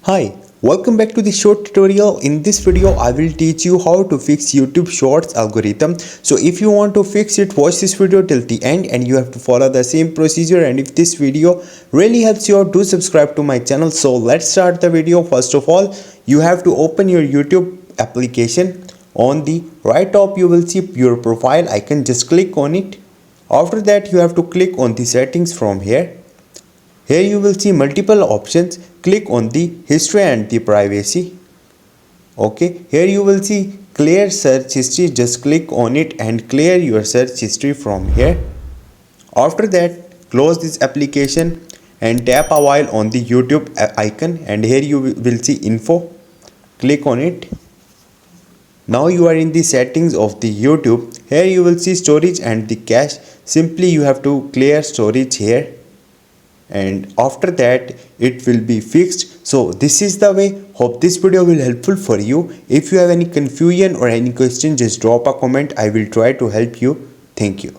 Hi, welcome back to the short tutorial. In this video, I will teach you how to fix YouTube Shorts algorithm. So if you want to fix it, watch this video till the end and you have to follow the same procedure. And if this video really helps you out, do subscribe to my channel. So let's start the video. First of all, you have to open your YouTube application. On the right top, you will see your profile icon. Just click on it. After that, you have to click on the settings from here. Here you will see multiple options. Click on the history and the privacy. Okay, here you will see clear search history. Just click on it and clear your search history from here. After that, close this application and tap a while on the YouTube icon, and here you will see info. Click on it. Now you are in the settings of the YouTube. Here you will see storage and the cache. Simply you have to clear storage here, and after that it will be fixed. So this is the way. Hope this video will helpful for you. If you have any confusion or any question, just drop a comment. I will try to help you. Thank you.